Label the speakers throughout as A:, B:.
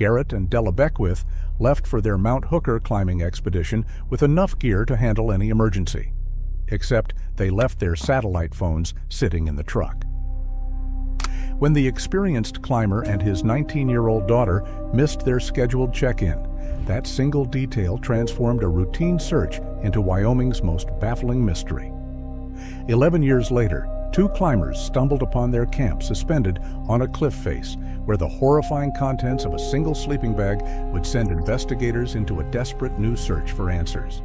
A: Garrett and Della Beckwith left for their Mount Hooker climbing expedition with enough gear to handle any emergency. Except they left their satellite phones sitting in the truck. When the experienced climber and his 19-year-old daughter missed their scheduled check-in, that single detail transformed a routine search into Wyoming's most baffling mystery. 11 years later, two climbers stumbled upon their camp suspended on a cliff face where the horrifying contents of a single sleeping bag would send investigators into a desperate new search for answers.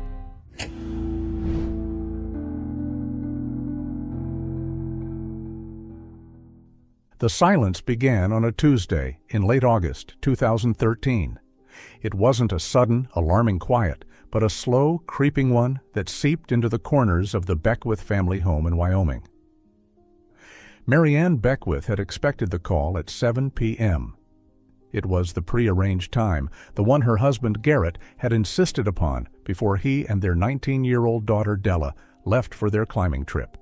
A: The silence began on a Tuesday in late August 2013. It wasn't a sudden, alarming quiet, but a slow, creeping one that seeped into the corners of the Beckwith family home in Wyoming. Marianne Beckwith had expected the call at 7 p.m. It was the prearranged time, the one her husband Garrett had insisted upon before he and their 19-year-old daughter Della left for their climbing trip.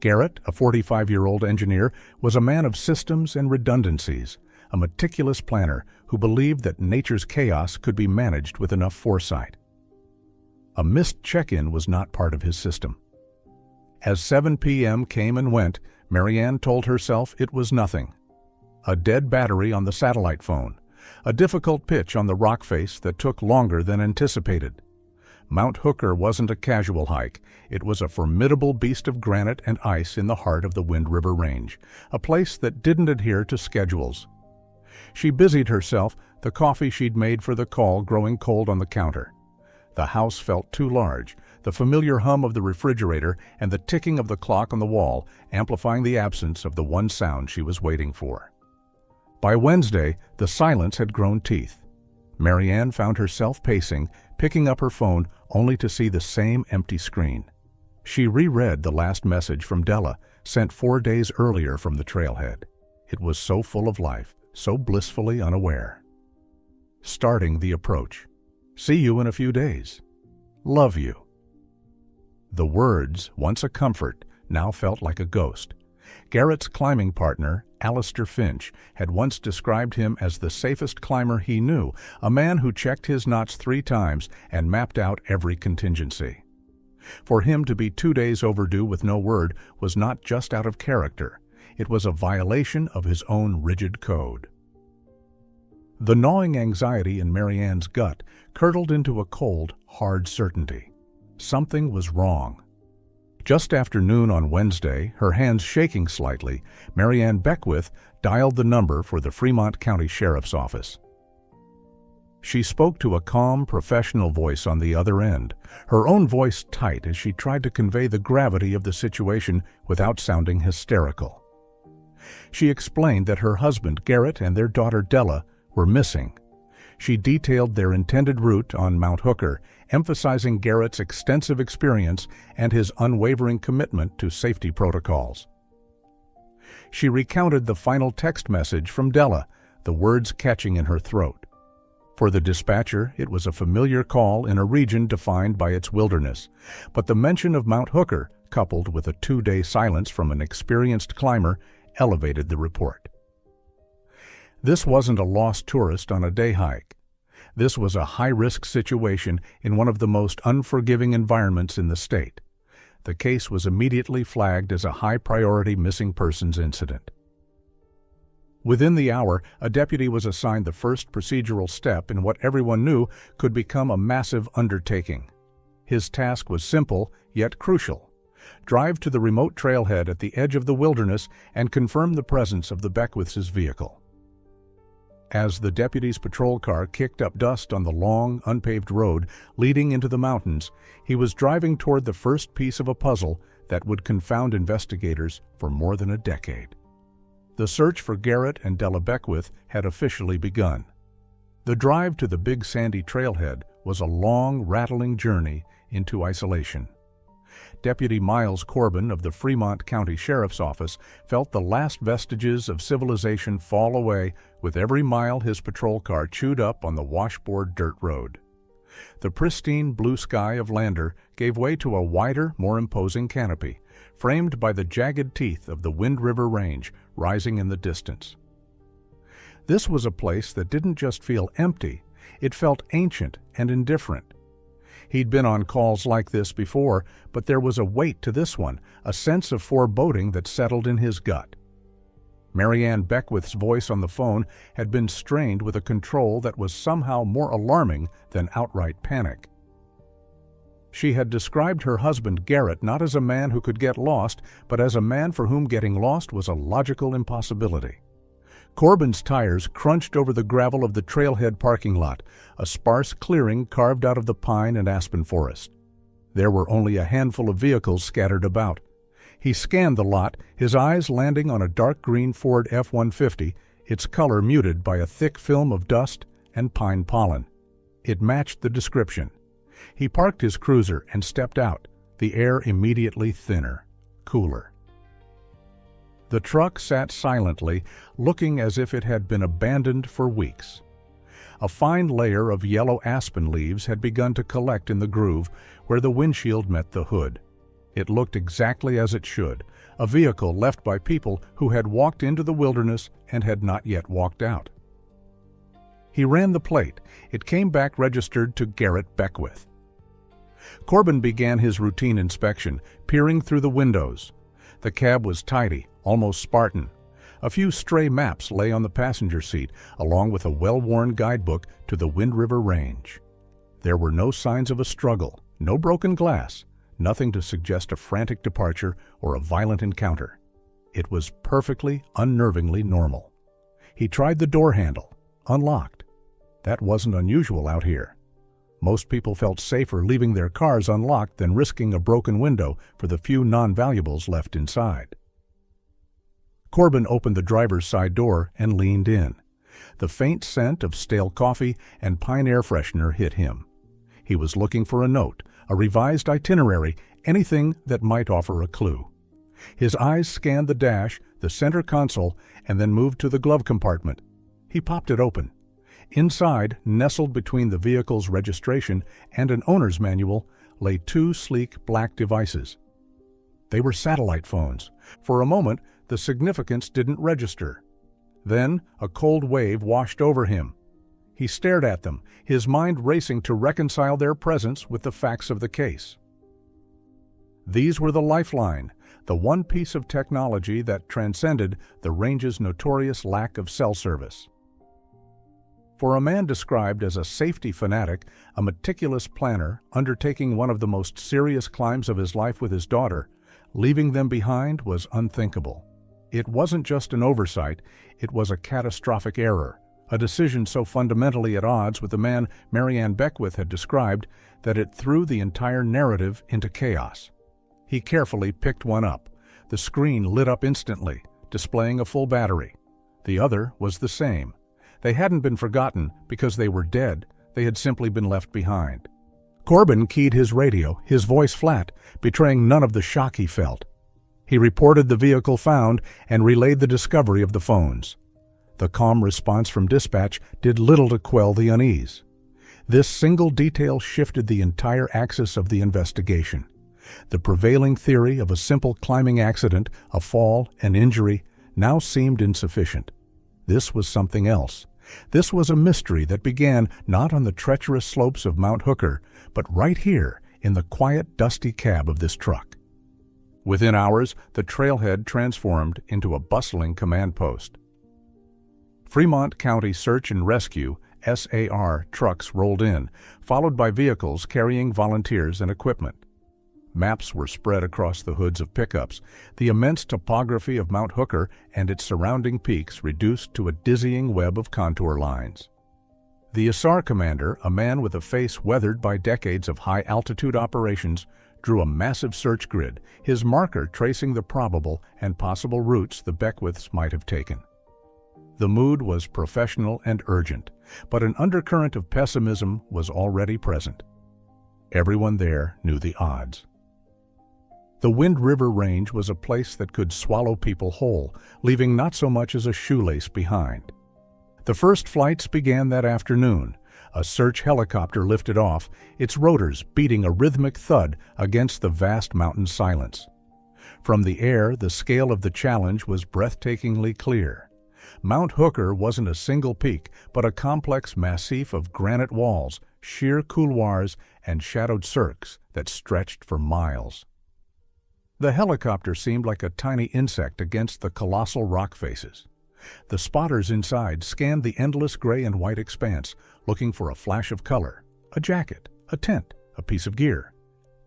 A: Garrett, a 45-year-old engineer, was a man of systems and redundancies, a meticulous planner who believed that nature's chaos could be managed with enough foresight. A missed check-in was not part of his system. As 7 p.m. came and went, Marianne told herself it was nothing. A dead battery on the satellite phone, a difficult pitch on the rock face that took longer than anticipated. Mount Hooker wasn't a casual hike. It was a formidable beast of granite and ice in the heart of the Wind River Range, a place that didn't adhere to schedules. She busied herself, the coffee she'd made for the call growing cold on the counter. The house felt too large, the familiar hum of the refrigerator and the ticking of the clock on the wall amplifying the absence of the one sound she was waiting for. By Wednesday, the silence had grown teeth. Marianne found herself pacing, picking up her phone only to see the same empty screen. She reread the last message from Della, sent 4 days earlier from the trailhead. It was so full of life, so blissfully unaware. Starting the approach. See you in a few days. Love you. The words, once a comfort, now felt like a ghost. Garrett's climbing partner, Alistair Finch, had once described him as the safest climber he knew, a man who checked his knots 3 times and mapped out every contingency. For him to be 2 days overdue with no word was not just out of character. It was a violation of his own rigid code. The gnawing anxiety in Marianne's gut curdled into a cold, hard certainty. Something was wrong. Just after noon on Wednesday, her hands shaking slightly, Marianne Beckwith dialed the number for the Fremont County Sheriff's Office. She spoke to a calm, professional voice on the other end, her own voice tight as she tried to convey the gravity of the situation without sounding hysterical. She explained that her husband, Garrett, and their daughter, Della, were missing. She detailed their intended route on Mount Hooker, emphasizing Garrett's extensive experience and his unwavering commitment to safety protocols. She recounted the final text message from Della, the words catching in her throat. For the dispatcher, it was a familiar call in a region defined by its wilderness, but the mention of Mount Hooker, coupled with a 2-day silence from an experienced climber, elevated the report. This wasn't a lost tourist on a day hike. This was a high-risk situation in one of the most unforgiving environments in the state. The case was immediately flagged as a high-priority missing persons incident. Within the hour, a deputy was assigned the first procedural step in what everyone knew could become a massive undertaking. His task was simple, yet crucial. Drive to the remote trailhead at the edge of the wilderness and confirm the presence of the Beckwiths' vehicle. As the deputy's patrol car kicked up dust on the long, unpaved road leading into the mountains, he was driving toward the first piece of a puzzle that would confound investigators for more than a decade. The search for Garrett and Della Beckwith had officially begun. The drive to the Big Sandy trailhead was a long, rattling journey into isolation. Deputy Miles Corbin of the Fremont County Sheriff's Office felt the last vestiges of civilization fall away with every mile his patrol car chewed up on the washboard dirt road. The pristine blue sky of Lander gave way to a wider, more imposing canopy, framed by the jagged teeth of the Wind River Range rising in the distance. This was a place that didn't just feel empty, it felt ancient and indifferent. He'd been on calls like this before, but there was a weight to this one, a sense of foreboding that settled in his gut. Marianne Beckwith's voice on the phone had been strained with a control that was somehow more alarming than outright panic. She had described her husband Garrett not as a man who could get lost, but as a man for whom getting lost was a logical impossibility. Corbin's tires crunched over the gravel of the trailhead parking lot, a sparse clearing carved out of the pine and aspen forest. There were only a handful of vehicles scattered about. He scanned the lot, his eyes landing on a dark green Ford F-150, its color muted by a thick film of dust and pine pollen. It matched the description. He parked his cruiser and stepped out, the air immediately thinner, cooler. The truck sat silently, looking as if it had been abandoned for weeks. A fine layer of yellow aspen leaves had begun to collect in the groove where the windshield met the hood. It looked exactly as it should, a vehicle left by people who had walked into the wilderness and had not yet walked out. He ran the plate. It came back registered to Garrett Beckwith. Corbin began his routine inspection, peering through the windows. The cab was tidy, almost Spartan. A few stray maps lay on the passenger seat, along with a well-worn guidebook to the Wind River Range. There were no signs of a struggle, no broken glass, nothing to suggest a frantic departure or a violent encounter. It was perfectly, unnervingly normal. He tried the door handle, unlocked. That wasn't unusual out here. Most people felt safer leaving their cars unlocked than risking a broken window for the few non-valuables left inside. Corbin opened the driver's side door and leaned in. The faint scent of stale coffee and pine air freshener hit him. He was looking for a note, a revised itinerary, anything that might offer a clue. His eyes scanned the dash, the center console, and then moved to the glove compartment. He popped it open. Inside, nestled between the vehicle's registration and an owner's manual, lay two sleek black devices. They were satellite phones. For a moment, the significance didn't register. Then, a cold wave washed over him. He stared at them, his mind racing to reconcile their presence with the facts of the case. These were the lifeline, the one piece of technology that transcended the range's notorious lack of cell service. For a man described as a safety fanatic, a meticulous planner, undertaking one of the most serious climbs of his life with his daughter, leaving them behind was unthinkable. It wasn't just an oversight, it was a catastrophic error, a decision so fundamentally at odds with the man Marianne Beckwith had described that it threw the entire narrative into chaos. He carefully picked one up. The screen lit up instantly, displaying a full battery. The other was the same. They hadn't been forgotten because they were dead, they had simply been left behind. Corbin keyed his radio, his voice flat, betraying none of the shock he felt. He reported the vehicle found and relayed the discovery of the phones. The calm response from dispatch did little to quell the unease. This single detail shifted the entire axis of the investigation. The prevailing theory of a simple climbing accident, a fall, an injury, now seemed insufficient. This was something else. This was a mystery that began not on the treacherous slopes of Mount Hooker, but right here in the quiet, dusty cab of this truck. Within hours, the trailhead transformed into a bustling command post. Fremont County Search and Rescue (SAR) trucks rolled in, followed by vehicles carrying volunteers and equipment. Maps were spread across the hoods of pickups, the immense topography of Mount Hooker and its surrounding peaks reduced to a dizzying web of contour lines. The SAR commander, a man with a face weathered by decades of high-altitude operations, drew a massive search grid, his marker tracing the probable and possible routes the Beckwiths might have taken. The mood was professional and urgent, but an undercurrent of pessimism was already present. Everyone there knew the odds. The Wind River Range was a place that could swallow people whole, leaving not so much as a shoelace behind. The first flights began that afternoon. A search helicopter lifted off, its rotors beating a rhythmic thud against the vast mountain silence. From the air, the scale of the challenge was breathtakingly clear. Mount Hooker wasn't a single peak, but a complex massif of granite walls, sheer couloirs, and shadowed cirques that stretched for miles. The helicopter seemed like a tiny insect against the colossal rock faces. The spotters inside scanned the endless gray and white expanse, looking for a flash of color, a jacket, a tent, a piece of gear,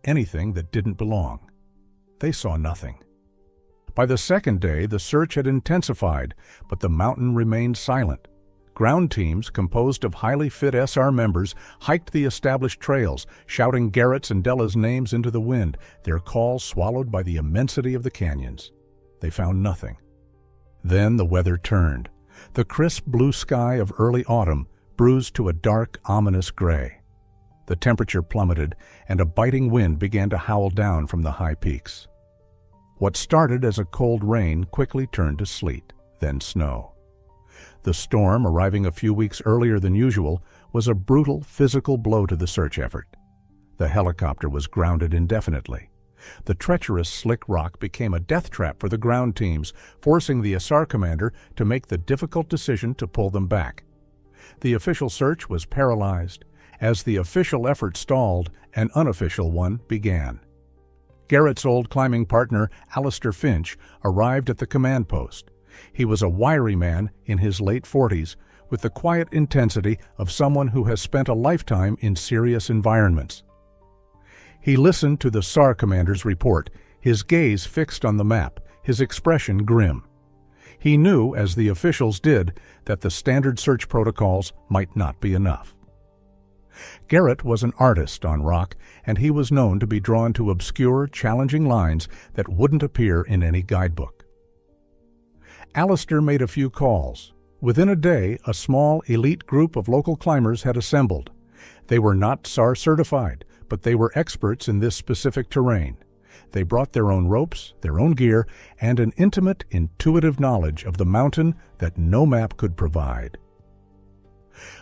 A: anything that didn't belong. They saw nothing. By the second day, the search had intensified, but the mountain remained silent. Ground teams, composed of highly fit SR members, hiked the established trails, shouting Garrett's and Della's names into the wind, their calls swallowed by the immensity of the canyons. They found nothing. Then the weather turned. The crisp blue sky of early autumn bruised to a dark, ominous gray. The temperature plummeted, and a biting wind began to howl down from the high peaks. What started as a cold rain quickly turned to sleet, then snow. The storm, arriving a few weeks earlier than usual, was a brutal physical blow to the search effort. The helicopter was grounded indefinitely. The treacherous slick rock became a death trap for the ground teams, forcing the SR commander to make the difficult decision to pull them back. The official search was paralyzed. As the official effort stalled, an unofficial one began. Garrett's old climbing partner, Alistair Finch, arrived at the command post. He was a wiry man in his late 40s, with the quiet intensity of someone who has spent a lifetime in serious environments. He listened to the SAR commander's report, his gaze fixed on the map, his expression grim. He knew, as the officials did, that the standard search protocols might not be enough. Garrett was an artist on rock, and he was known to be drawn to obscure, challenging lines that wouldn't appear in any guidebook. Alistair made a few calls. Within a day, a small, elite group of local climbers had assembled. They were not SAR certified, but they were experts in this specific terrain. They brought their own ropes, their own gear, and an intimate, intuitive knowledge of the mountain that no map could provide.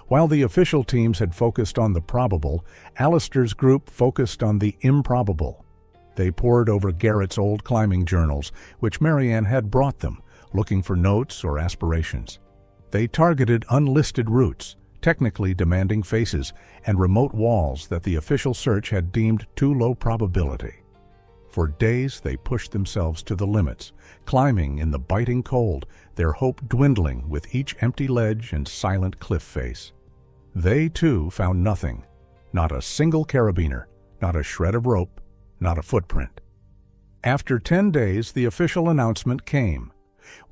A: While the official teams had focused on the probable, Alistair's group focused on the improbable. They pored over Garrett's old climbing journals, which Marianne had brought them, looking for notes or aspirations. They targeted unlisted routes, technically demanding faces, and remote walls that the official search had deemed too low probability. For days they pushed themselves to the limits, climbing in the biting cold, their hope dwindling with each empty ledge and silent cliff face. They, too, found nothing. Not a single carabiner, not a shred of rope, not a footprint. After 10 days, the official announcement came.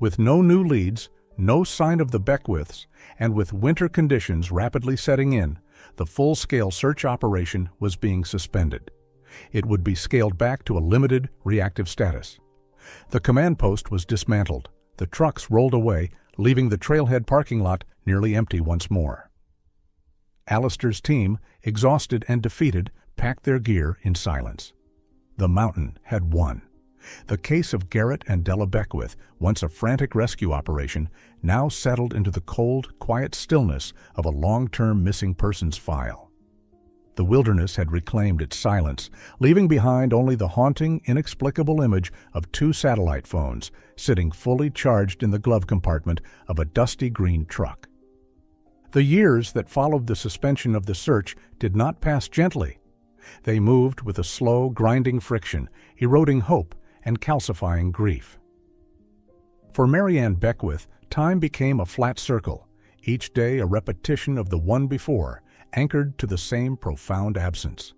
A: With no new leads, no sign of the Beckwiths, and with winter conditions rapidly setting in, the full-scale search operation was being suspended. It would be scaled back to a limited, reactive status. The command post was dismantled. The trucks rolled away, leaving the trailhead parking lot nearly empty once more. Alistair's team, exhausted and defeated, packed their gear in silence. The mountain had won. The case of Garrett and Della Beckwith, once a frantic rescue operation, now settled into the cold, quiet stillness of a long-term missing persons file. The wilderness had reclaimed its silence, leaving behind only the haunting, inexplicable image of 2 satellite phones sitting fully charged in the glove compartment of a dusty green truck. The years that followed the suspension of the search did not pass gently. They moved with a slow, grinding friction, eroding hope and calcifying grief. For Marianne Beckwith, time became a flat circle, each day a repetition of the one before, anchored to the same profound absence.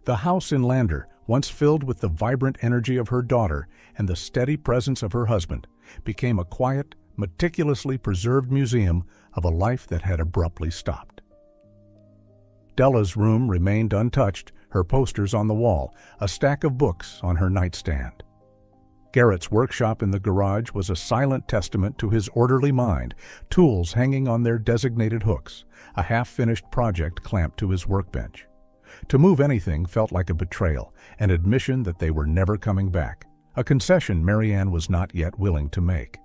A: The house in Lander, once filled with the vibrant energy of her daughter and the steady presence of her husband, became a quiet, meticulously preserved museum of a life that had abruptly stopped. Della's room remained untouched, her posters on the wall, a stack of books on her nightstand. Garrett's workshop in the garage was a silent testament to his orderly mind, tools hanging on their designated hooks, a half-finished project clamped to his workbench. To move anything felt like a betrayal, an admission that they were never coming back, a concession Marianne was not yet willing to make.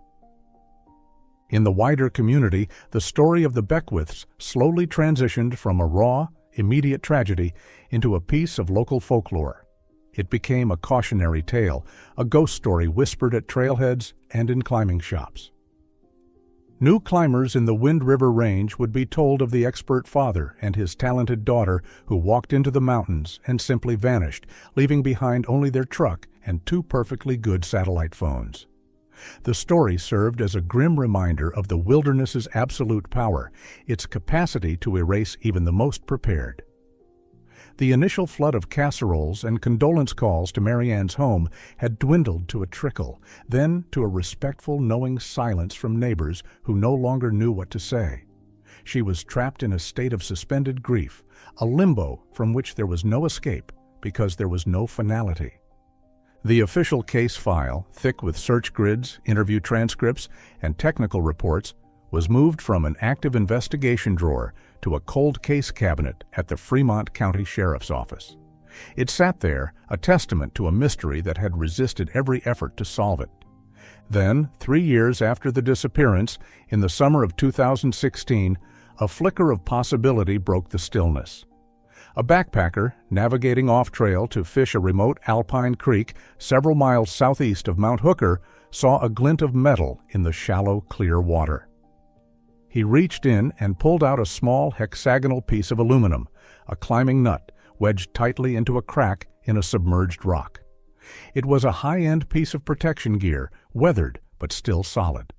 A: In the wider community, the story of the Beckwiths slowly transitioned from a raw, immediate tragedy into a piece of local folklore. It became a cautionary tale, a ghost story whispered at trailheads and in climbing shops. New climbers in the Wind River Range would be told of the expert father and his talented daughter who walked into the mountains and simply vanished, leaving behind only their truck and 2 perfectly good satellite phones. The story served as a grim reminder of the wilderness's absolute power, its capacity to erase even the most prepared. The initial flood of casseroles and condolence calls to Marianne's home had dwindled to a trickle, then to a respectful, knowing silence from neighbors who no longer knew what to say. She was trapped in a state of suspended grief, a limbo from which there was no escape because there was no finality. The official case file, thick with search grids, interview transcripts, and technical reports, was moved from an active investigation drawer to a cold case cabinet at the Fremont County Sheriff's Office. It sat there, a testament to a mystery that had resisted every effort to solve it. Then, 3 years after the disappearance, in the summer of 2016, a flicker of possibility broke the stillness. A backpacker, navigating off-trail to fish a remote alpine creek several miles southeast of Mount Hooker, saw a glint of metal in the shallow, clear water. He reached in and pulled out a small hexagonal piece of aluminum, a climbing nut, wedged tightly into a crack in a submerged rock. It was a high-end piece of protection gear, weathered but still solid.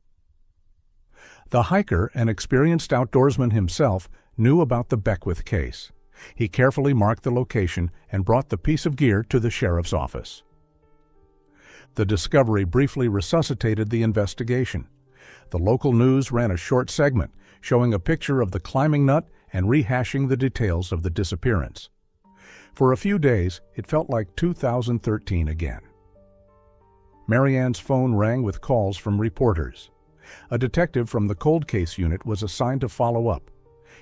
A: The hiker, an experienced outdoorsman himself, knew about the Beckwith case. He carefully marked the location and brought the piece of gear to the sheriff's office. The discovery briefly resuscitated the investigation. The local news ran a short segment showing a picture of the climbing nut and rehashing the details of the disappearance. For a few days, it felt like 2013 again. Marianne's phone rang with calls from reporters. A detective from the cold case unit was assigned to follow up.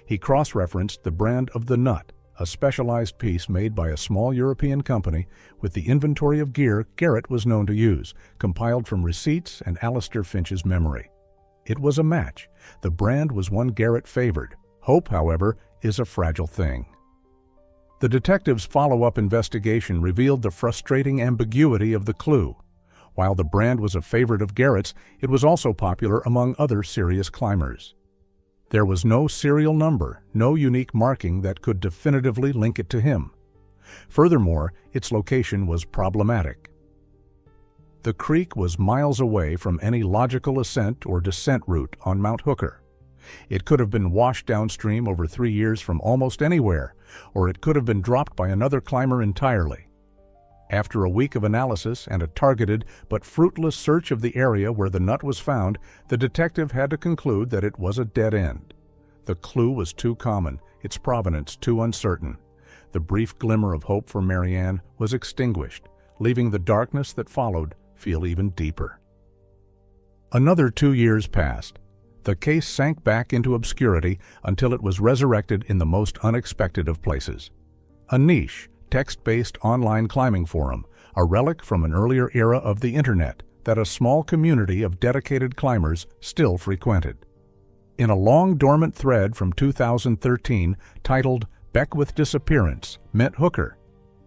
A: He cross-referenced the brand of the nut, a specialized piece made by a small European company, with the inventory of gear Garrett was known to use, compiled from receipts and Alistair Finch's memory. It was a match. The brand was one Garrett favored. Hope, however, is a fragile thing. The detective's follow-up investigation revealed the frustrating ambiguity of the clue. While the brand was a favorite of Garrett's, it was also popular among other serious climbers. There was no serial number, no unique marking that could definitively link it to him. Furthermore, its location was problematic. The creek was miles away from any logical ascent or descent route on Mount Hooker. It could have been washed downstream over 3 years from almost anywhere, or it could have been dropped by another climber entirely. After a week of analysis and a targeted but fruitless search of the area where the nut was found, the detective had to conclude that it was a dead end. The clue was too common, its provenance too uncertain. The brief glimmer of hope for Marianne was extinguished, leaving the darkness that followed feel even deeper. Another 2 years passed. The case sank back into obscurity until it was resurrected in the most unexpected of places. A niche, text-based online climbing forum, a relic from an earlier era of the internet that a small community of dedicated climbers still frequented. In a long dormant thread from 2013 titled "Beckwith Disappearance Meant Hooker,"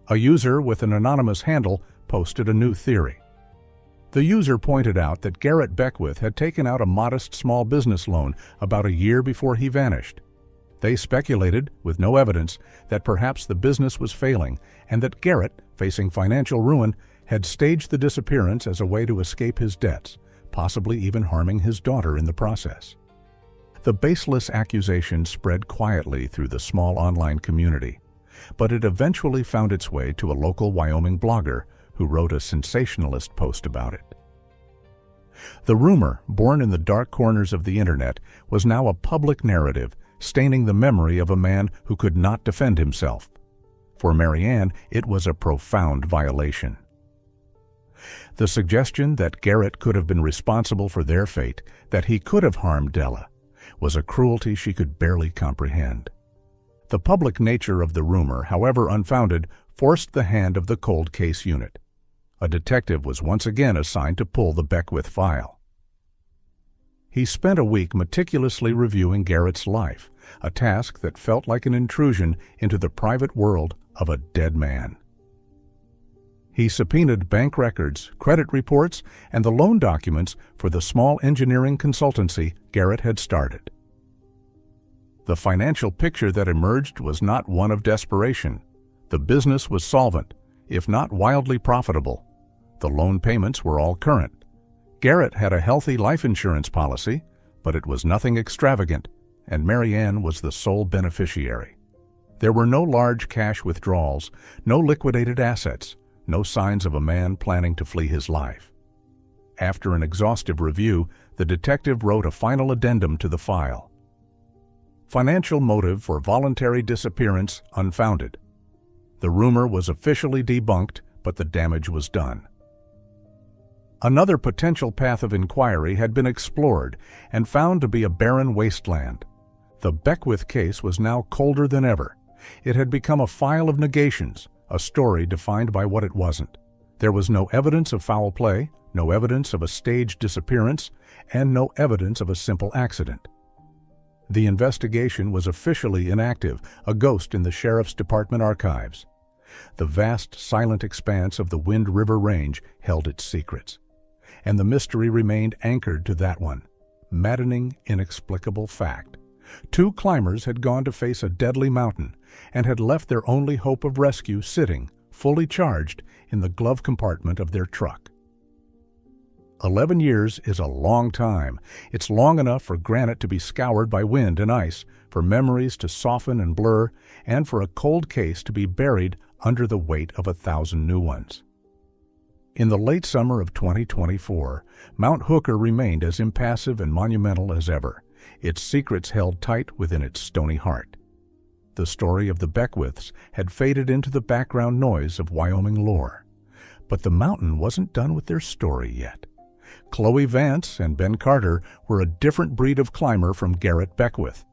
A: a user with an anonymous handle posted a new theory. The user pointed out that Garrett Beckwith had taken out a modest small business loan about a year before he vanished. They speculated, with no evidence, that perhaps the business was failing and that Garrett, facing financial ruin, had staged the disappearance as a way to escape his debts, possibly even harming his daughter in the process. The baseless accusation spread quietly through the small online community, but it eventually found its way to a local Wyoming blogger who wrote a sensationalist post about it. The rumor, born in the dark corners of the internet, was now a public narrative, staining the memory of a man who could not defend himself. For Marianne, it was a profound violation. The suggestion that Garrett could have been responsible for their fate, that he could have harmed Della, was a cruelty she could barely comprehend. The public nature of the rumor, however unfounded, forced the hand of the cold case unit. A detective was once again assigned to pull the Beckwith file. He spent a week meticulously reviewing Garrett's life, a task that felt like an intrusion into the private world of a dead man. He subpoenaed bank records, credit reports, and the loan documents for the small engineering consultancy Garrett had started. The financial picture that emerged was not one of desperation. The business was solvent, if not wildly profitable. The loan payments were all current. Garrett had a healthy life insurance policy, but it was nothing extravagant, and Mary Ann was the sole beneficiary. There were no large cash withdrawals, no liquidated assets, no signs of a man planning to flee his life. After an exhaustive review, the detective wrote a final addendum to the file. Financial motive for voluntary disappearance unfounded. The rumor was officially debunked, but the damage was done. Another potential path of inquiry had been explored and found to be a barren wasteland. The Beckwith case was now colder than ever. It had become a file of negations, a story defined by what it wasn't. There was no evidence of foul play, no evidence of a staged disappearance, and no evidence of a simple accident. The investigation was officially inactive, a ghost in the Sheriff's Department archives. The vast, silent expanse of the Wind River Range held its secrets, and the mystery remained anchored to that one maddening, inexplicable fact. Two climbers had gone to face a deadly mountain and had left their only hope of rescue sitting, fully charged, in the glove compartment of their truck. 11 years is a long time. It's long enough for granite to be scoured by wind and ice, for memories to soften and blur, and for a cold case to be buried under the weight of 1,000 new ones. In the late summer of 2024, Mount Hooker remained as impassive and monumental as ever, its secrets held tight within its stony heart. The story of the Beckwiths had faded into the background noise of Wyoming lore. But the mountain wasn't done with their story yet. Chloe Vance and Ben Carter were a different breed of climber from Garrett Beckwith.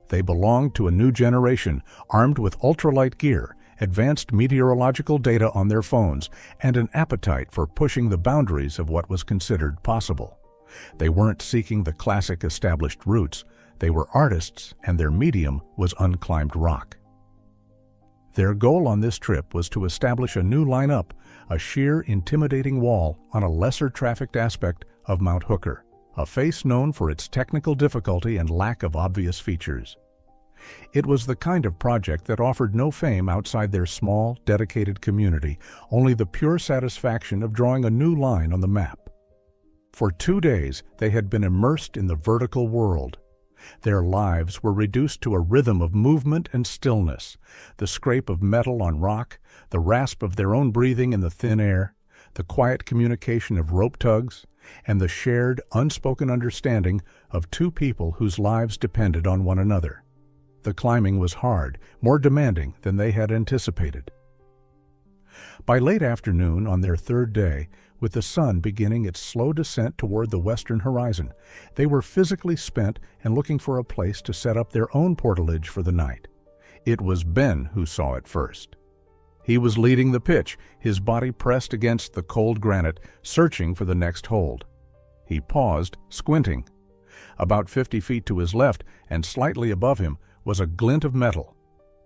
A: They belonged to a new generation, armed with ultralight gear, advanced meteorological data on their phones, and an appetite for pushing the boundaries of what was considered possible. They weren't seeking the classic established routes. They were artists, and their medium was unclimbed rock. Their goal on this trip was to establish a new lineup, a sheer, intimidating wall on a lesser trafficked aspect of Mount Hooker, a face known for its technical difficulty and lack of obvious features. It was the kind of project that offered no fame outside their small, dedicated community, only the pure satisfaction of drawing a new line on the map. For 2 days, they had been immersed in the vertical world. Their lives were reduced to a rhythm of movement and stillness, the scrape of metal on rock, the rasp of their own breathing in the thin air, the quiet communication of rope tugs, and the shared, unspoken understanding of two people whose lives depended on one another. The climbing was hard, more demanding than they had anticipated. By late afternoon on their 3rd day, with the sun beginning its slow descent toward the western horizon, they were physically spent and looking for a place to set up their own portalage for the night. It was Ben who saw it first. He was leading the pitch, his body pressed against the cold granite, searching for the next hold. He paused, squinting. About 50 feet to his left and slightly above him was a glint of metal.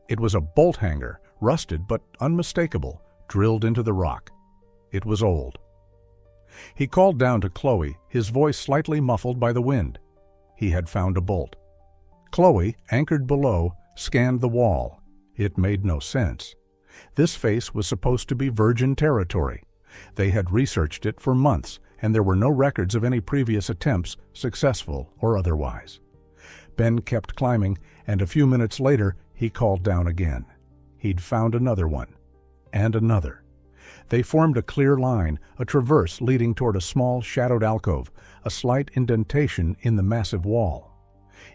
A: It was a bolt hanger, rusted but unmistakable, drilled into the rock. It was old. He called down to Chloe, his voice slightly muffled by the wind. He had found a bolt. Chloe, anchored below, scanned the wall. It made no sense. This face was supposed to be virgin territory. They had researched it for months, and there were no records of any previous attempts, successful or otherwise. Ben kept climbing, and a few minutes later he called down again. He'd found another one, and another. They formed a clear line, a traverse leading toward a small shadowed alcove, a slight indentation in the massive wall.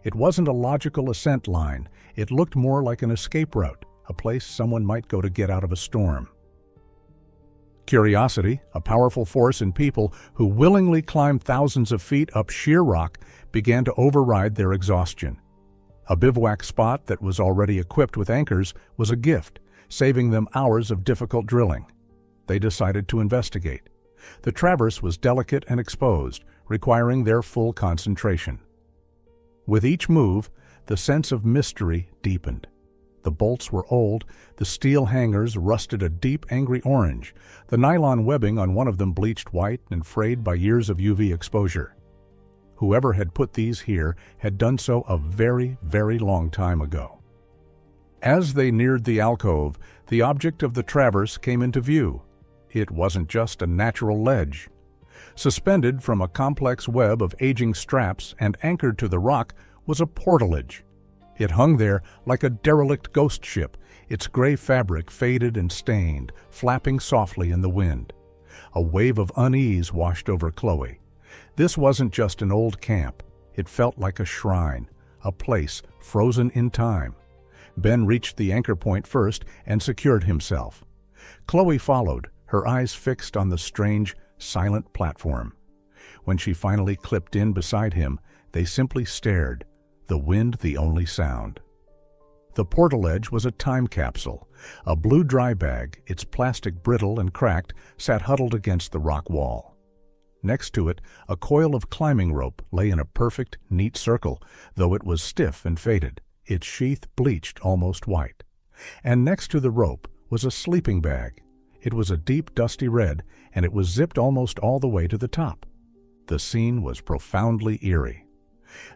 A: It wasn't a logical ascent line. It looked more like an escape route, a place someone might go to get out of a storm. Curiosity, a powerful force in people who willingly climb thousands of feet up sheer rock, began to override their exhaustion. A bivouac spot that was already equipped with anchors was a gift, saving them hours of difficult drilling. They decided to investigate. The traverse was delicate and exposed, requiring their full concentration. With each move, the sense of mystery deepened. The bolts were old, the steel hangers rusted a deep, angry orange, the nylon webbing on one of them bleached white and frayed by years of UV exposure. Whoever had put these here had done so a very, very long time ago. As they neared the alcove, the object of the traverse came into view. It wasn't just a natural ledge. Suspended from a complex web of aging straps and anchored to the rock was a portalage. It hung there like a derelict ghost ship, its gray fabric faded and stained, flapping softly in the wind. A wave of unease washed over Chloe. This wasn't just an old camp. It felt like a shrine, a place frozen in time. Ben reached the anchor point first and secured himself. Chloe followed, her eyes fixed on the strange, silent platform. When she finally clipped in beside him, they simply stared, the wind the only sound. The portaledge was a time capsule. A blue dry bag, its plastic brittle and cracked, sat huddled against the rock wall. Next to it, a coil of climbing rope lay in a perfect, neat circle, though it was stiff and faded, its sheath bleached almost white. And next to the rope was a sleeping bag. It was a deep, dusty red, and it was zipped almost all the way to the top. The scene was profoundly eerie.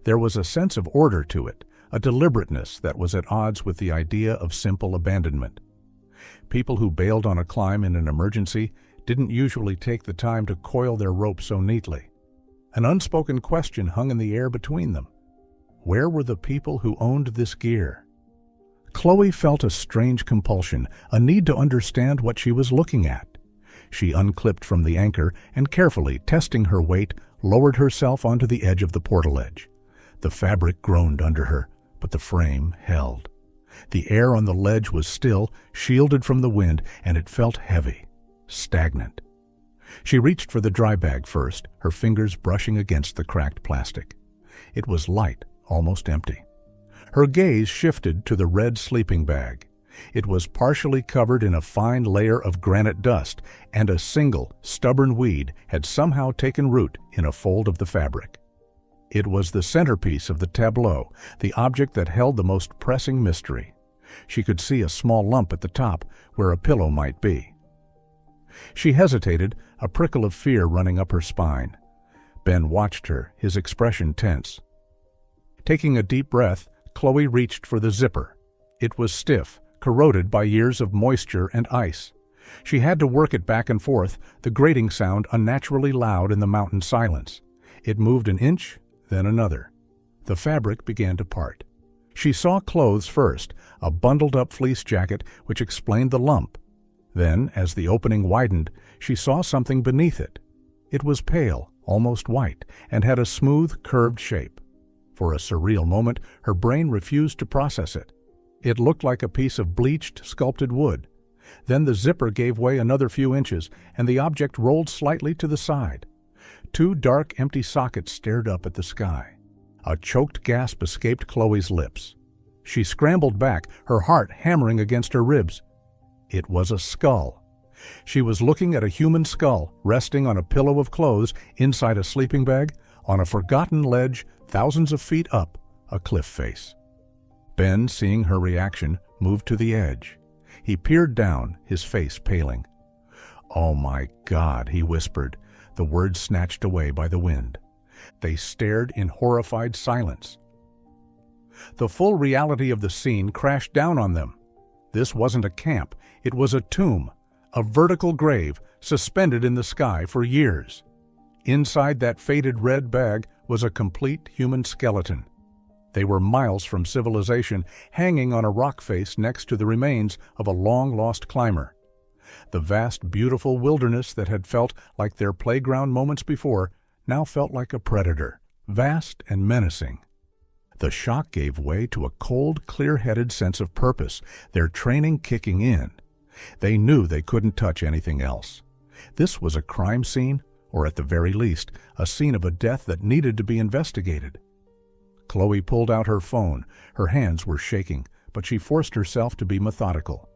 A: There was a sense of order to it, a deliberateness that was at odds with the idea of simple abandonment. People who bailed on a climb in an emergency didn't usually take the time to coil their rope so neatly. An unspoken question hung in the air between them. Where were the people who owned this gear? Chloe felt a strange compulsion, a need to understand what she was looking at. She unclipped from the anchor and carefully, testing her weight, lowered herself onto the edge of the portaledge. The fabric groaned under her, but the frame held. The air on the ledge was still, shielded from the wind, and it felt heavy, stagnant. She reached for the dry bag first, her fingers brushing against the cracked plastic. It was light, almost empty. Her gaze shifted to the red sleeping bag. It was partially covered in a fine layer of granite dust, and a single, stubborn weed had somehow taken root in a fold of the fabric. It was the centerpiece of the tableau, the object that held the most pressing mystery. She could see a small lump at the top, where a pillow might be. She hesitated, a prickle of fear running up her spine. Ben watched her, his expression tense. Taking a deep breath, Chloe reached for the zipper. It was stiff, corroded by years of moisture and ice. She had to work it back and forth, the grating sound unnaturally loud in the mountain silence. It moved an inch, then another. The fabric began to part. She saw clothes first, a bundled-up fleece jacket which explained the lump. Then, as the opening widened, she saw something beneath it. It was pale, almost white, and had a smooth, curved shape. For a surreal moment, her brain refused to process it. It looked like a piece of bleached, sculpted wood. Then the zipper gave way another few inches, and the object rolled slightly to the side. Two dark, empty sockets stared up at the sky. A choked gasp escaped Chloe's lips. She scrambled back, her heart hammering against her ribs. It was a skull. She was looking at a human skull resting on a pillow of clothes inside a sleeping bag on a forgotten ledge thousands of feet up a cliff face. Ben, seeing her reaction, moved to the edge. He peered down, his face paling. "Oh my God," he whispered, the words snatched away by the wind. They stared in horrified silence. The full reality of the scene crashed down on them. This wasn't a camp, it was a tomb, a vertical grave suspended in the sky for years. Inside that faded red bag was a complete human skeleton. They were miles from civilization, hanging on a rock face next to the remains of a long-lost climber. The vast, beautiful wilderness that had felt like their playground moments before now felt like a predator, vast and menacing. The shock gave way to a cold, clear-headed sense of purpose, their training kicking in. They knew they couldn't touch anything else. This was a crime scene, or at the very least, a scene of a death that needed to be investigated. Chloe pulled out her phone. Her hands were shaking, but she forced herself to be methodical.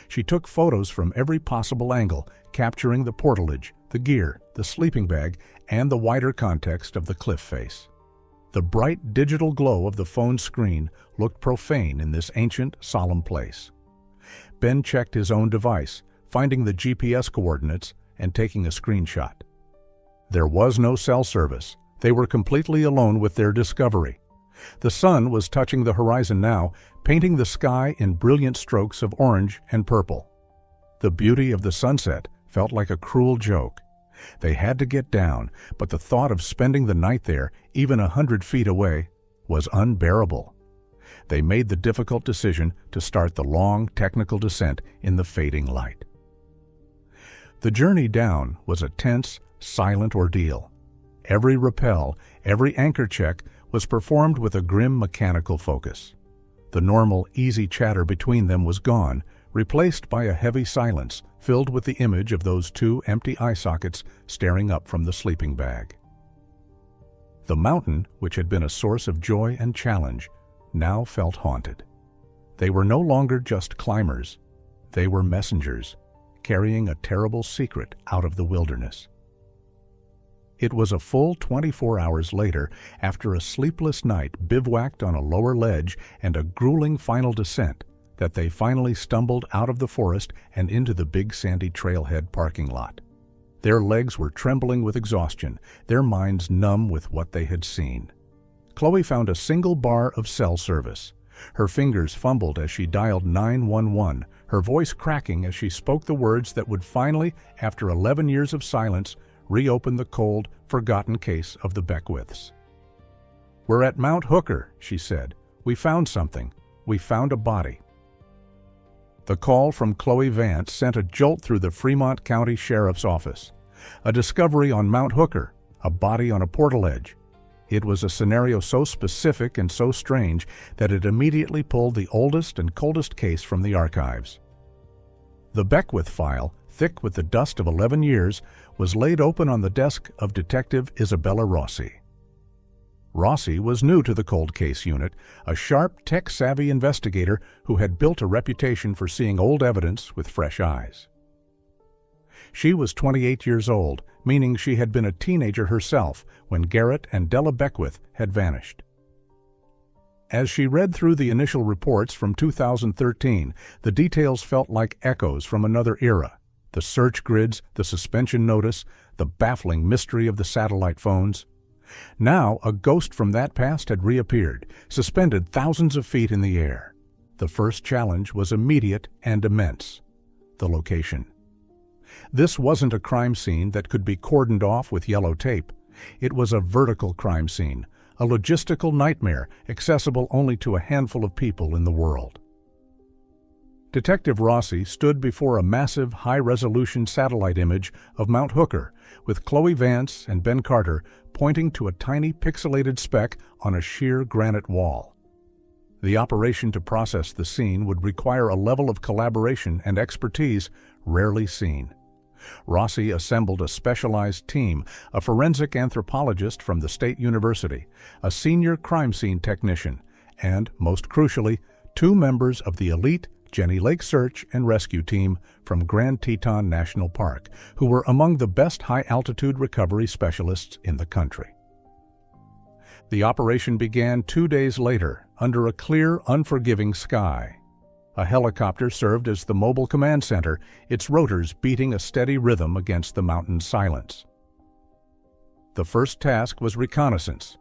A: She took photos from every possible angle, capturing the portalage, the gear, the sleeping bag, and the wider context of the cliff face. The bright digital glow of the phone's screen looked profane in this ancient, solemn place. Ben checked his own device, finding the GPS coordinates and taking a screenshot. There was no cell service. They were completely alone with their discovery. The sun was touching the horizon now, painting the sky in brilliant strokes of orange and purple. The beauty of the sunset felt like a cruel joke. They had to get down, but the thought of spending the night there, even 100 feet away, was unbearable. They made the difficult decision to start the long, technical descent in the fading light. The journey down was a tense, silent ordeal. Every rappel, every anchor check was performed with a grim mechanical focus. The normal, easy chatter between them was gone, replaced by a heavy silence filled with the image of those two empty eye sockets staring up from the sleeping bag. The mountain, which had been a source of joy and challenge, now felt haunted. They were no longer just climbers. They were messengers, carrying a terrible secret out of the wilderness. It was a full 24 hours later, after a sleepless night bivouacked on a lower ledge and a grueling final descent, that they finally stumbled out of the forest and into the big sandy trailhead parking lot. Their legs were trembling with exhaustion, their minds numb with what they had seen. Chloe found a single bar of cell service. Her fingers fumbled as she dialed 911, her voice cracking as she spoke the words that would finally, after 11 years of silence, reopen the cold, forgotten case of the Beckwiths. "We're at Mount Hooker," she said. "We found something. We found a body." The call from Chloe Vance sent a jolt through the Fremont County Sheriff's Office. A discovery on Mount Hooker, a body on a portaledge. It was a scenario so specific and so strange that it immediately pulled the oldest and coldest case from the archives. The Beckwith file, thick with the dust of 11 years, was laid open on the desk of Detective Isabella Rossi. Rossi was new to the cold case unit, a sharp, tech-savvy investigator who had built a reputation for seeing old evidence with fresh eyes. She was 28 years old, meaning she had been a teenager herself when Garrett and Della Beckwith had vanished. As she read through the initial reports from 2013, the details felt like echoes from another era. The search grids, the suspension notice, the baffling mystery of the satellite phones. Now, a ghost from that past had reappeared, suspended thousands of feet in the air. The first challenge was immediate and immense: the location. This wasn't a crime scene that could be cordoned off with yellow tape. It was a vertical crime scene, a logistical nightmare accessible only to a handful of people in the world. Detective Rossi stood before a massive, high-resolution satellite image of Mount Hooker, with Chloe Vance and Ben Carter pointing to a tiny pixelated speck on a sheer granite wall. The operation to process the scene would require a level of collaboration and expertise rarely seen. Rossi assembled a specialized team, a forensic anthropologist from the State University, a senior crime scene technician, and, most crucially, 2 members of the elite Jenny Lake Search and Rescue Team from Grand Teton National Park, who were among the best high-altitude recovery specialists in the country. The operation began 2 days later, under a clear, unforgiving sky. A helicopter served as the mobile command center, its rotors beating a steady rhythm against the mountain's silence. The first task was reconnaissance.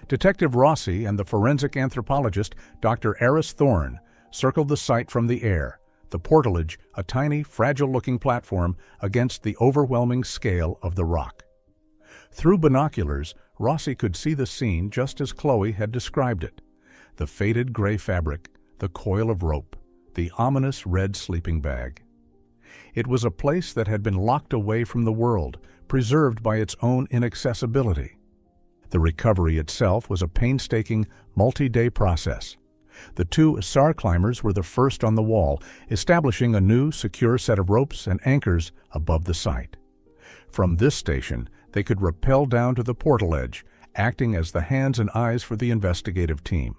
A: Detective Rossi and the forensic anthropologist, Dr. Eris Thorne, circled the site from the air, the portalage a tiny, fragile-looking platform against the overwhelming scale of the rock. Through binoculars, Rossi could see the scene just as Chloe had described it: the faded gray fabric, the coil of rope, the ominous red sleeping bag. It was a place that had been locked away from the world, preserved by its own inaccessibility. The recovery itself was a painstaking, multi-day process. The 2 SAR climbers were the first on the wall, establishing a new, secure set of ropes and anchors above the site. From this station, they could rappel down to the portaledge, acting as the hands and eyes for the investigative team.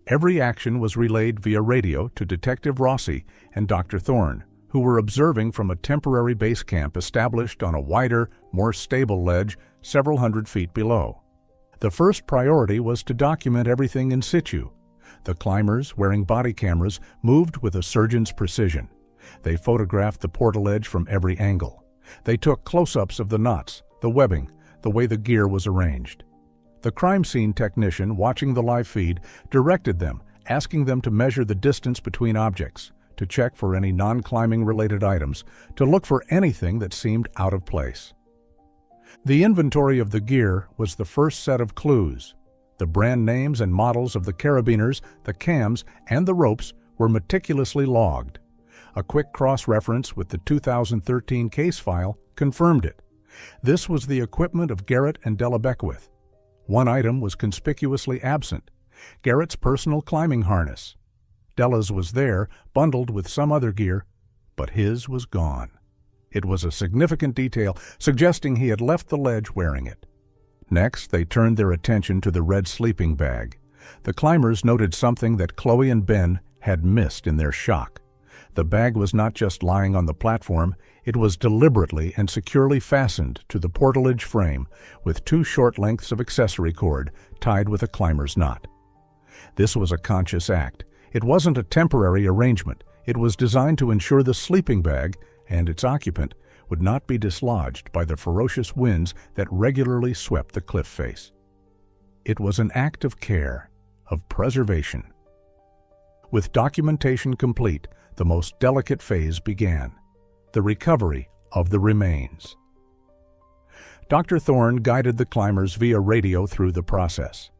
A: Every action was relayed via radio to Detective Rossi and Dr. Thorne, who were observing from a temporary base camp established on a wider, more stable ledge several hundred feet below. The first priority was to document everything in situ. The climbers, wearing body cameras, moved with a surgeon's precision. They photographed the portaledge from every angle. They took close-ups of the knots, the webbing, the way the gear was arranged. The crime scene technician, watching the live feed, directed them, asking them to measure the distance between objects, to check for any non-climbing related items, to look for anything that seemed out of place. The inventory of the gear was the first set of clues. The brand names and models of the carabiners, the cams, and the ropes were meticulously logged. A quick cross-reference with the 2013 case file confirmed it. This was the equipment of Garrett and Della Beckwith. One item was conspicuously absent: Garrett's personal climbing harness. Della's was there, bundled with some other gear, but his was gone. It was a significant detail, suggesting he had left the ledge wearing it. Next, they turned their attention to the red sleeping bag. The climbers noted something that Chloe and Ben had missed in their shock. The bag was not just lying on the platform, it was deliberately and securely fastened to the portaledge frame with 2 short lengths of accessory cord tied with a climber's knot. This was a conscious act. It wasn't a temporary arrangement. It was designed to ensure the sleeping bag and its occupant would not be dislodged by the ferocious winds that regularly swept the cliff face. It was an act of care, of preservation. With documentation complete, the most delicate phase began: the recovery of the remains. Dr. Thorne guided the climbers via radio through the process.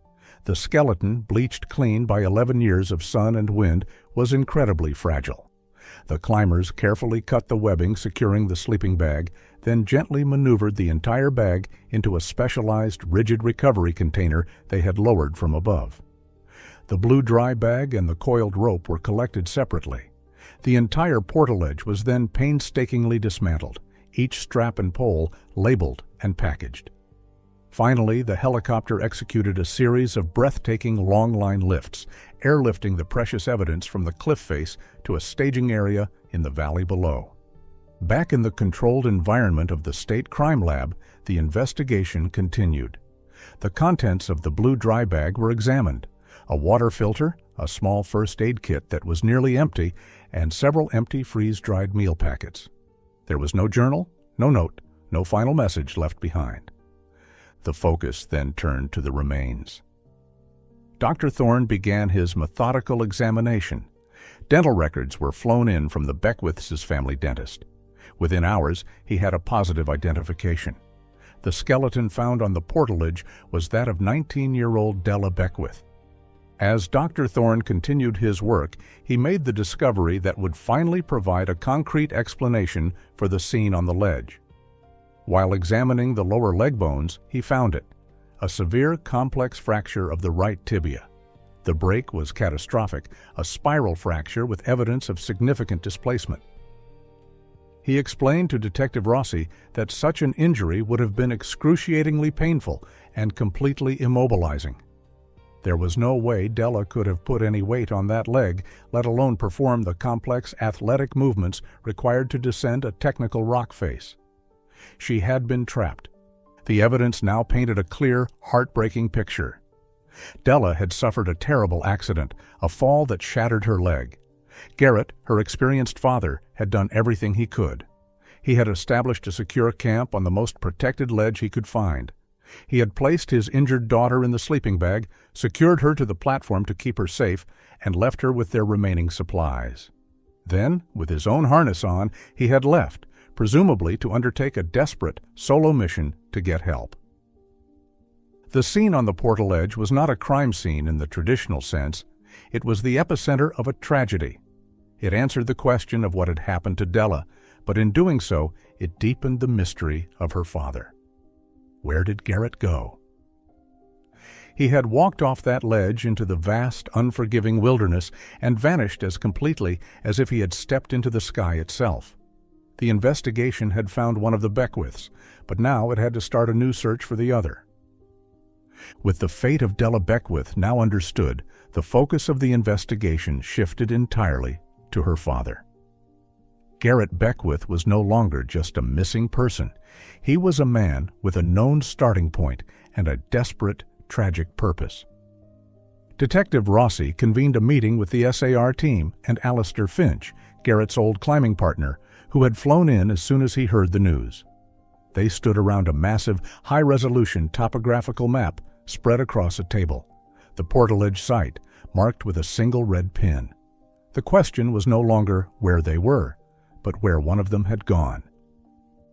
A: The skeleton, bleached clean by 11 years of sun and wind, was incredibly fragile. The climbers carefully cut the webbing securing the sleeping bag, then gently maneuvered the entire bag into a specialized rigid recovery container they had lowered from above. The blue dry bag and the coiled rope were collected separately. The entire portaledge was then painstakingly dismantled, each strap and pole labeled and packaged. Finally, the helicopter executed a series of breathtaking long-line lifts, airlifting the precious evidence from the cliff face to a staging area in the valley below. Back in the controlled environment of the State Crime Lab, the investigation continued. The contents of the blue dry bag were examined: a water filter, a small first aid kit that was nearly empty, and several empty freeze-dried meal packets. There was no journal, no note, no final message left behind. The focus then turned to the remains. Dr. Thorne began his methodical examination. Dental records were flown in from the Beckwiths' family dentist. Within hours, he had a positive identification. The skeleton found on the portaledge was that of 19-year-old Della Beckwith. As Dr. Thorne continued his work, he made the discovery that would finally provide a concrete explanation for the scene on the ledge. While examining the lower leg bones, he found it: a severe complex fracture of the right tibia. The break was catastrophic, a spiral fracture with evidence of significant displacement. He explained to Detective Rossi that such an injury would have been excruciatingly painful and completely immobilizing. There was no way Della could have put any weight on that leg, let alone perform the complex athletic movements required to descend a technical rock face. She had been trapped. The evidence now painted a clear, heartbreaking picture. Della had suffered a terrible accident, a fall that shattered her leg. Garrett, her experienced father, had done everything he could. He had established a secure camp on the most protected ledge he could find. He had placed his injured daughter in the sleeping bag, secured her to the platform to keep her safe, and left her with their remaining supplies. Then, with his own harness on, he had left, presumably to undertake a desperate, solo mission to get help. The scene on the portaledge was not a crime scene in the traditional sense. It was the epicenter of a tragedy. It answered the question of what had happened to Della, but in doing so, it deepened the mystery of her father. Where did Garrett go? He had walked off that ledge into the vast, unforgiving wilderness and vanished as completely as if he had stepped into the sky itself. The investigation had found one of the Beckwiths, but now it had to start a new search for the other. With the fate of Della Beckwith now understood, the focus of the investigation shifted entirely to her father. Garrett Beckwith was no longer just a missing person. He was a man with a known starting point and a desperate, tragic purpose. Detective Rossi convened a meeting with the SAR team and Alistair Finch, Garrett's old climbing partner, who had flown in as soon as he heard the news. They stood around a massive, high-resolution topographical map spread across a table, the portaledge site marked with a single red pin. The question was no longer where they were, but where one of them had gone.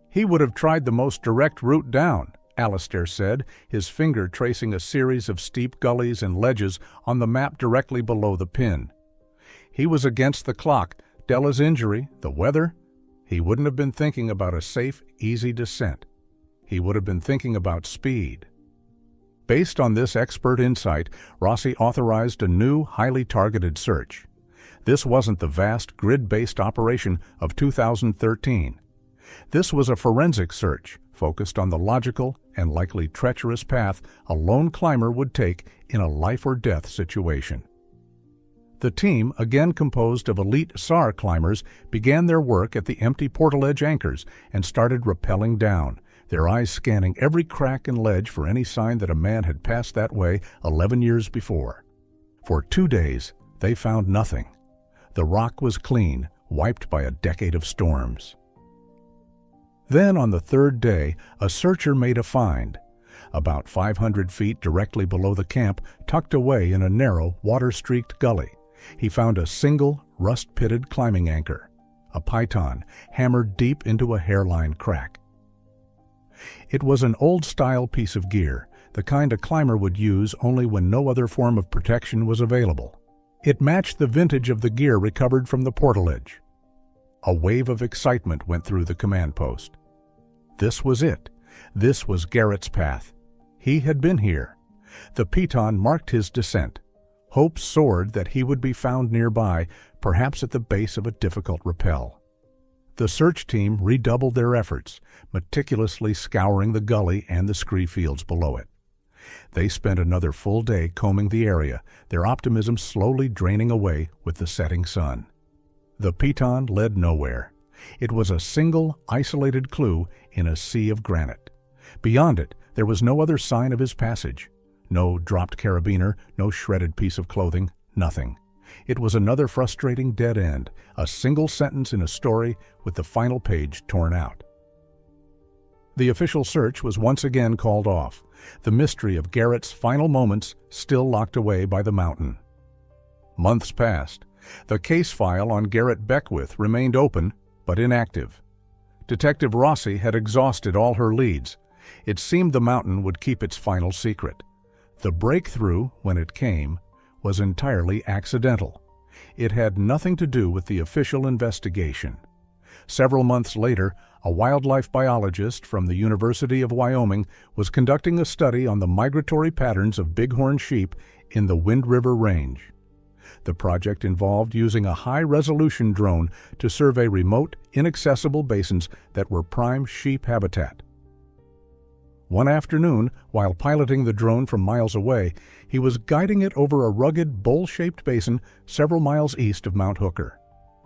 A: "He would have tried the most direct route down," Alistair said, his finger tracing a series of steep gullies and ledges on the map directly below the pin. "He was against the clock, Della's injury, the weather. He wouldn't have been thinking about a safe, easy descent. He would have been thinking about speed." Based on this expert insight, Rossi authorized a new, highly targeted search. This wasn't the vast, grid-based operation of 2013. This was a forensic search focused on the logical and likely treacherous path a lone climber would take in a life-or-death situation. The team, again composed of elite SAR climbers, began their work at the empty portaledge anchors and started rappelling down, their eyes scanning every crack and ledge for any sign that a man had passed that way 11 years before. For 2 days, they found nothing. The rock was clean, wiped by a decade of storms. Then, on the 3rd day, a searcher made a find. About 500 feet directly below the camp, tucked away in a narrow, water-streaked gully, he found a single, rust-pitted climbing anchor, a python hammered deep into a hairline crack. It was an old-style piece of gear, the kind a climber would use only when no other form of protection was available. It matched the vintage of the gear recovered from the portaledge. A wave of excitement went through the command post. This was it. This was Garrett's path. He had been here. The piton marked his descent. Hope soared that he would be found nearby, perhaps at the base of a difficult rappel. The search team redoubled their efforts, meticulously scouring the gully and the scree fields below it. They spent another full day combing the area, their optimism slowly draining away with the setting sun. The piton led nowhere. It was a single, isolated clue in a sea of granite. Beyond it, there was no other sign of his passage. No dropped carabiner, no shredded piece of clothing, nothing. It was another frustrating dead end, a single sentence in a story with the final page torn out. The official search was once again called off, the mystery of Garrett's final moments still locked away by the mountain. Months passed. The case file on Garrett Beckwith remained open, but inactive. Detective Rossi had exhausted all her leads. It seemed the mountain would keep its final secret. The breakthrough, when it came, was entirely accidental. It had nothing to do with the official investigation. Several months later, a wildlife biologist from the University of Wyoming was conducting a study on the migratory patterns of bighorn sheep in the Wind River Range. The project involved using a high-resolution drone to survey remote, inaccessible basins that were prime sheep habitat. One afternoon, while piloting the drone from miles away, he was guiding it over a rugged, bowl-shaped basin several miles east of Mount Hooker,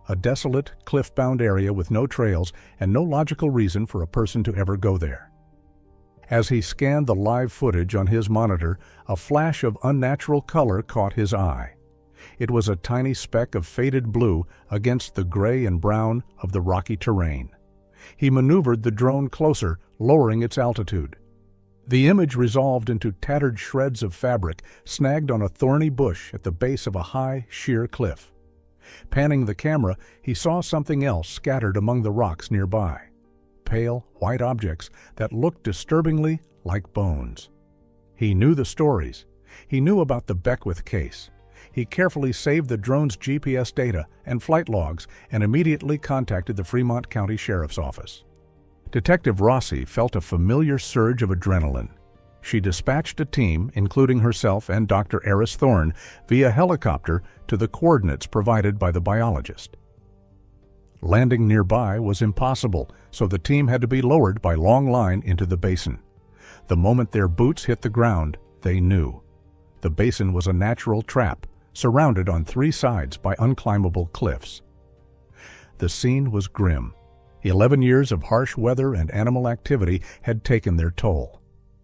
A: a desolate, cliff-bound area with no trails and no logical reason for a person to ever go there. As he scanned the live footage on his monitor, a flash of unnatural color caught his eye. It was a tiny speck of faded blue against the gray and brown of the rocky terrain. He maneuvered the drone closer, lowering its altitude. The image resolved into tattered shreds of fabric snagged on a thorny bush at the base of a high, sheer cliff. Panning the camera, he saw something else scattered among the rocks nearby. Pale, white objects that looked disturbingly like bones. He knew the stories. He knew about the Beckwith case. He carefully saved the drone's GPS data and flight logs and immediately contacted the Fremont County Sheriff's Office. Detective Rossi felt a familiar surge of adrenaline. She dispatched a team, including herself and Dr. Eris Thorne, via helicopter to the coordinates provided by the biologist. Landing nearby was impossible, so the team had to be lowered by long line into the basin. The moment their boots hit the ground, they knew. The basin was a natural trap, surrounded on 3 sides by unclimbable cliffs. The scene was grim. 11 years of harsh weather and animal activity had taken their toll.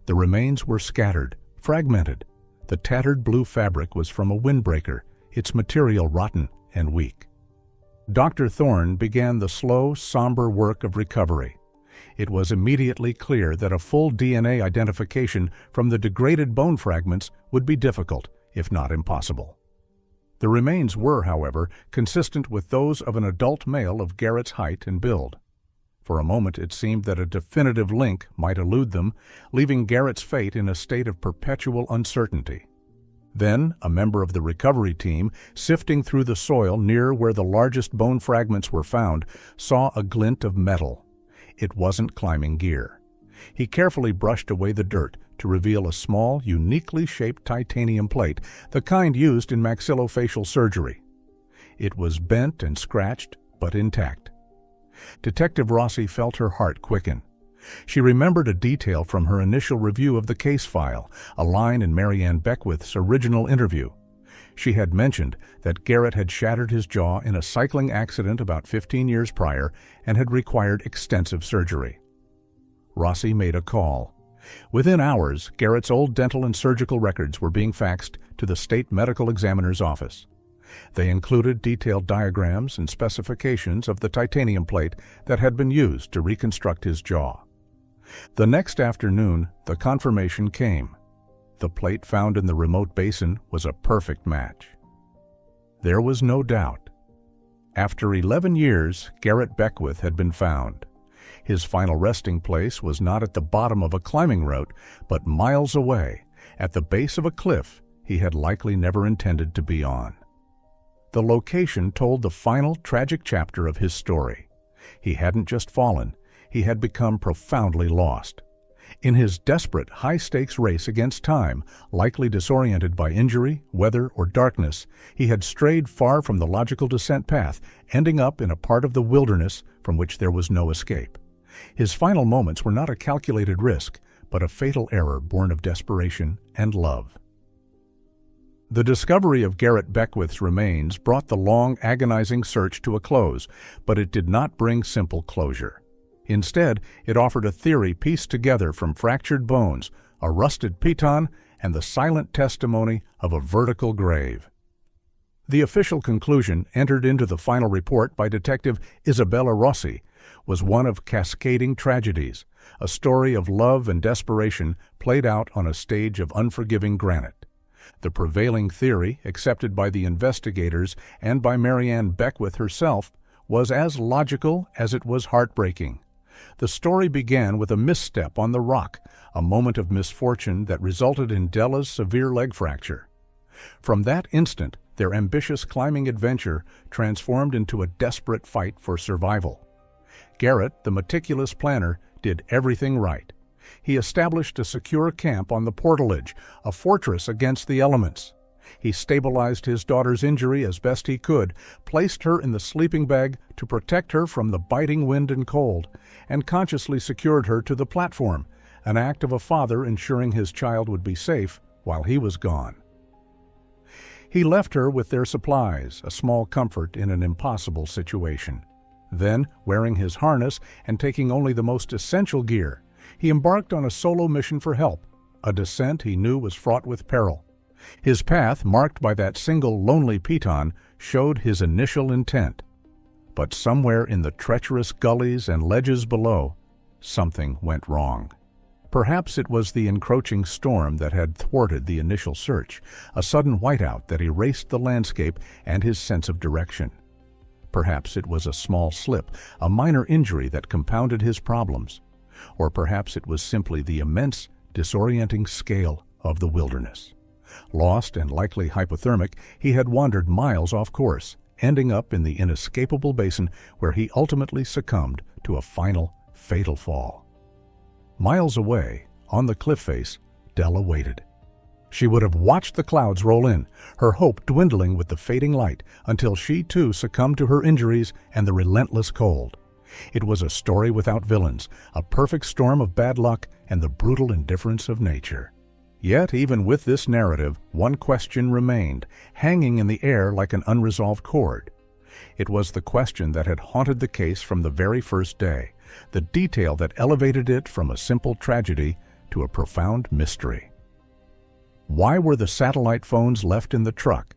A: The remains were scattered, fragmented. The tattered blue fabric was from a windbreaker, its material rotten and weak. Dr. Thorne began the slow, somber work of recovery. It was immediately clear that a full DNA identification from the degraded bone fragments would be difficult, if not impossible. The remains were, however, consistent with those of an adult male of Garrett's height and build. For a moment it seemed that a definitive link might elude them, leaving Garrett's fate in a state of perpetual uncertainty. Then, a member of the recovery team, sifting through the soil near where the largest bone fragments were found, saw a glint of metal. It wasn't climbing gear. He carefully brushed away the dirt to reveal a small, uniquely shaped titanium plate, the kind used in maxillofacial surgery. It was bent and scratched, but intact. Detective Rossi felt her heart quicken. She remembered a detail from her initial review of the case file, a line in Marianne Beckwith's original interview. She had mentioned that Garrett had shattered his jaw in a cycling accident about 15 years prior and had required extensive surgery. Rossi made a call. Within hours, Garrett's old dental and surgical records were being faxed to the state medical examiner's office. They included detailed diagrams and specifications of the titanium plate that had been used to reconstruct his jaw. The next afternoon, the confirmation came. The plate found in the remote basin was a perfect match. There was no doubt. After 11 years, Garrett Beckwith had been found. His final resting place was not at the bottom of a climbing route, but miles away, at the base of a cliff he had likely never intended to be on. The location told the final tragic chapter of his story. He hadn't just fallen, he had become profoundly lost. In his desperate, high-stakes race against time, likely disoriented by injury, weather, or darkness, he had strayed far from the logical descent path, ending up in a part of the wilderness from which there was no escape. His final moments were not a calculated risk, but a fatal error born of desperation and love. The discovery of Garrett Beckwith's remains brought the long, agonizing search to a close, but it did not bring simple closure. Instead, it offered a theory pieced together from fractured bones, a rusted piton, and the silent testimony of a vertical grave. The official conclusion, entered into the final report by Detective Isabella Rossi, was one of cascading tragedies, a story of love and desperation played out on a stage of unforgiving granite. The prevailing theory, accepted by the investigators and by Marianne Beckwith herself, was as logical as it was heartbreaking. The story began with a misstep on the rock, a moment of misfortune that resulted in Della's severe leg fracture. From that instant, their ambitious climbing adventure transformed into a desperate fight for survival. Garrett, the meticulous planner, did everything right. He established a secure camp on the portalage, a fortress against the elements. He stabilized his daughter's injury as best he could, placed her in the sleeping bag to protect her from the biting wind and cold, and consciously secured her to the platform, an act of a father ensuring his child would be safe while he was gone. He left her with their supplies, a small comfort in an impossible situation. Then, wearing his harness and taking only the most essential gear, he embarked on a solo mission for help, a descent he knew was fraught with peril. His path, marked by that single lonely piton, showed his initial intent. But somewhere in the treacherous gullies and ledges below, something went wrong. Perhaps it was the encroaching storm that had thwarted the initial search, a sudden whiteout that erased the landscape and his sense of direction. Perhaps it was a small slip, a minor injury that compounded his problems. Or perhaps it was simply the immense, disorienting scale of the wilderness. Lost and likely hypothermic, he had wandered miles off course, ending up in the inescapable basin where he ultimately succumbed to a final, fatal fall. Miles away, on the cliff face, Della waited. She would have watched the clouds roll in, her hope dwindling with the fading light, until she too succumbed to her injuries and the relentless cold. It was a story without villains, a perfect storm of bad luck and the brutal indifference of nature. Yet, even with this narrative, one question remained, hanging in the air like an unresolved chord. It was the question that had haunted the case from the very first day, the detail that elevated it from a simple tragedy to a profound mystery. Why were the satellite phones left in the truck?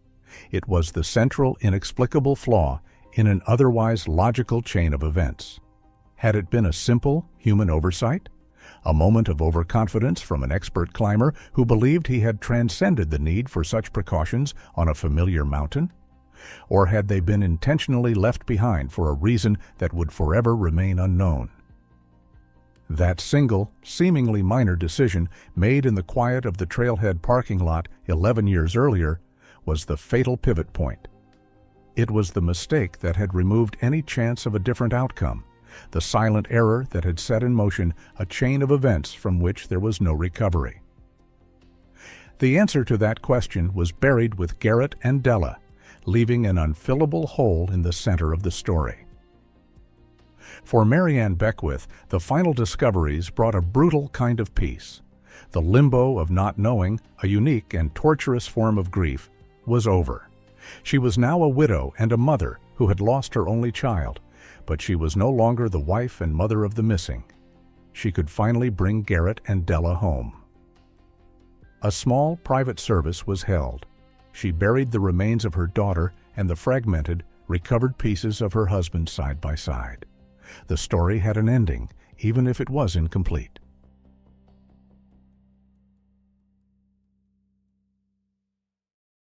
A: It was the central, inexplicable flaw in an otherwise logical chain of events. Had it been a simple human oversight? A moment of overconfidence from an expert climber who believed he had transcended the need for such precautions on a familiar mountain? Or had they been intentionally left behind for a reason that would forever remain unknown? That single, seemingly minor decision made in the quiet of the trailhead parking lot 11 years earlier was the fatal pivot point. It was the mistake that had removed any chance of a different outcome, the silent error that had set in motion a chain of events from which there was no recovery. The answer to that question was buried with Garrett and Della, leaving an unfillable hole in the center of the story. For Marianne Beckwith, the final discoveries brought a brutal kind of peace. The limbo of not knowing, a unique and torturous form of grief, was over. She was now a widow and a mother who had lost her only child, but she was no longer the wife and mother of the missing. She could finally bring Garrett and Della home. A small private service was held. She buried the remains of her daughter and the fragmented, recovered pieces of her husband side by side. The story had an ending, even if it was incomplete.